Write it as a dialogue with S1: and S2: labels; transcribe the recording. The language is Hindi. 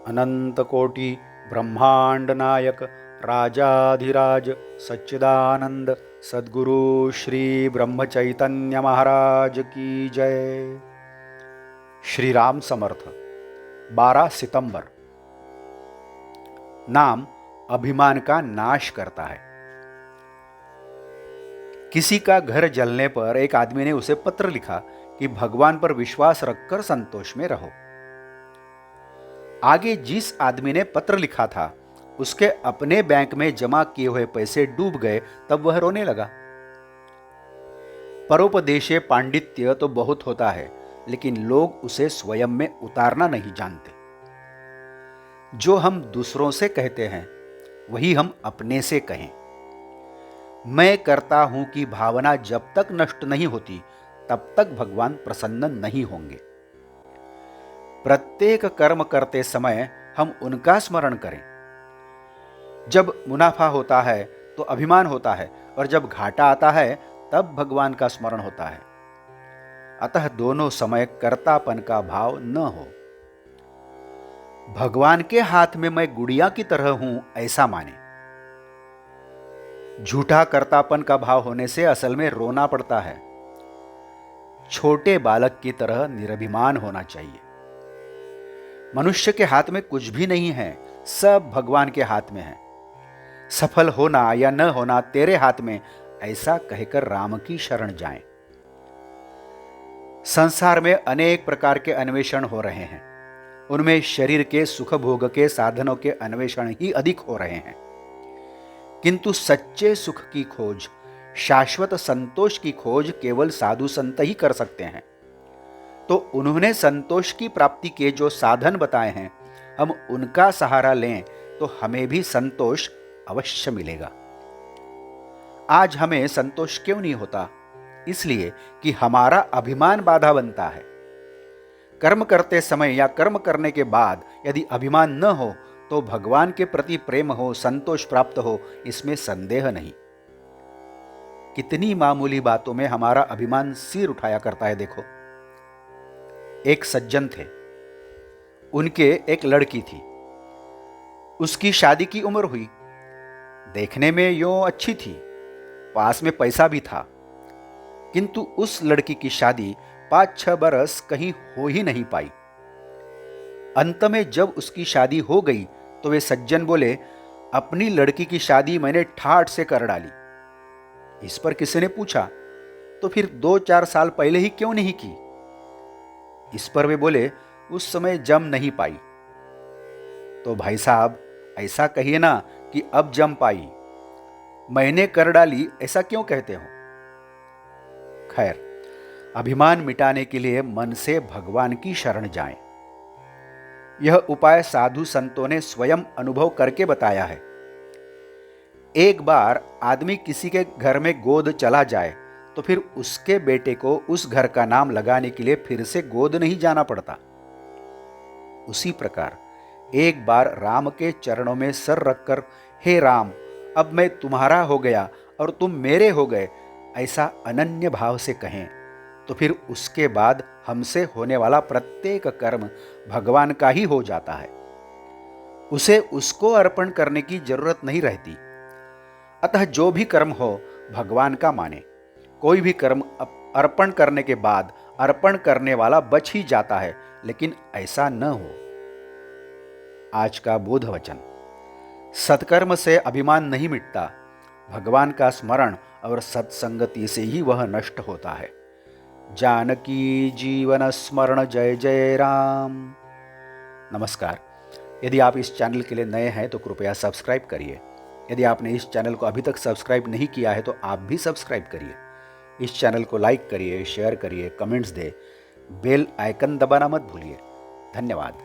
S1: अनंत कोटि ब्रह्मांड नायक राजाधिराज सच्चिदानंद सद्गुरु श्री ब्रह्म चैतन्य महाराज की जय। श्री राम समर्थ। 12 सितंबर। नाम अभिमान का नाश करता है। किसी का घर जलने पर एक आदमी ने उसे पत्र लिखा कि भगवान पर विश्वास रखकर संतोष में रहो। आगे जिस आदमी ने पत्र लिखा था उसके अपने बैंक में जमा किए हुए पैसे डूब गए, तब वह रोने लगा। परोपदेशे पांडित्य तो बहुत होता है, लेकिन लोग उसे स्वयं में उतारना नहीं जानते। जो हम दूसरों से कहते हैं वही हम अपने से कहें। मैं करता हूं कि भावना जब तक नष्ट नहीं होती तब तक भगवान प्रसन्न नहीं होंगे। प्रत्येक कर्म करते समय हम उनका स्मरण करें। जब मुनाफा होता है तो अभिमान होता है, और जब घाटा आता है तब भगवान का स्मरण होता है। अतः दोनों समय कर्तापन का भाव न हो। भगवान के हाथ में मैं गुड़िया की तरह हूं, ऐसा माने। झूठा कर्तापन का भाव होने से असल में रोना पड़ता है। छोटे बालक की तरह निरभिमान होना चाहिए। मनुष्य के हाथ में कुछ भी नहीं है, सब भगवान के हाथ में है। सफल होना या न होना तेरे हाथ में, ऐसा कहकर राम की शरण जाएं। संसार में अनेक प्रकार के अन्वेषण हो रहे हैं। उनमें शरीर के सुख भोग के साधनों के अन्वेषण ही अधिक हो रहे हैं, किंतु सच्चे सुख की खोज, शाश्वत संतोष की खोज केवल साधु संत ही कर सकते हैं। तो उन्होंने संतोष की प्राप्ति के जो साधन बताए हैं, हम उनका सहारा लें तो हमें भी संतोष अवश्य मिलेगा। आज हमें संतोष क्यों नहीं होता? इसलिए कि हमारा अभिमान बाधा बनता है। कर्म करते समय या कर्म करने के बाद यदि अभिमान न हो तो भगवान के प्रति प्रेम हो, संतोष प्राप्त हो, इसमें संदेह नहीं। कितनी मामूली बातों में हमारा अभिमान सिर उठाया करता है। देखो, एक सज्जन थे, उनके एक लड़की थी। उसकी शादी की उम्र हुई। देखने में यों अच्छी थी, पास में पैसा भी था, किंतु उस लड़की की शादी 5-6 बरस कहीं हो ही नहीं पाई। अंत में जब उसकी शादी हो गई तो वे सज्जन बोले, अपनी लड़की की शादी मैंने ठाठ से कर डाली। इस पर किसी ने पूछा, तो फिर 2-4 साल पहले ही क्यों नहीं की? इस पर वे बोले, उस समय जम नहीं पाई। तो भाई साहब, ऐसा कहिए ना कि अब जम पाई। मैंने कर डाली ऐसा क्यों कहते हो? खैर, अभिमान मिटाने के लिए मन से भगवान की शरण जाएं। यह उपाय साधु संतों ने स्वयं अनुभव करके बताया है। एक बार आदमी किसी के घर में गोद चला जाए तो फिर उसके बेटे को उस घर का नाम लगाने के लिए फिर से गोद नहीं जाना पड़ता। उसी प्रकार एक बार राम के चरणों में सर रखकर, हे राम, अब मैं तुम्हारा हो गया और तुम मेरे हो गए, ऐसा अनन्य भाव से कहें तो फिर उसके बाद हमसे होने वाला प्रत्येक कर्म भगवान का ही हो जाता है। उसे उसको अर्पण करने की जरूरत नहीं रहती। अतः जो भी कर्म हो भगवान का माने। कोई भी कर्म अर्पण करने के बाद अर्पण करने वाला बच ही जाता है, लेकिन ऐसा न हो। आज का बोध वचन। सत्कर्म से अभिमान नहीं मिटता, भगवान का स्मरण और सत्संगति से ही वह नष्ट होता है। जानकी जीवन स्मरण, जय जय राम। नमस्कार। यदि आप इस चैनल के लिए नए हैं तो कृपया सब्सक्राइब करिए। यदि आपने इस चैनल को अभी तक सब्सक्राइब नहीं किया है तो आप भी सब्सक्राइब करिए। इस चैनल को लाइक करिए, शेयर करिए, कमेंट्स दें, बेल आइकन दबाना मत भूलिए। धन्यवाद।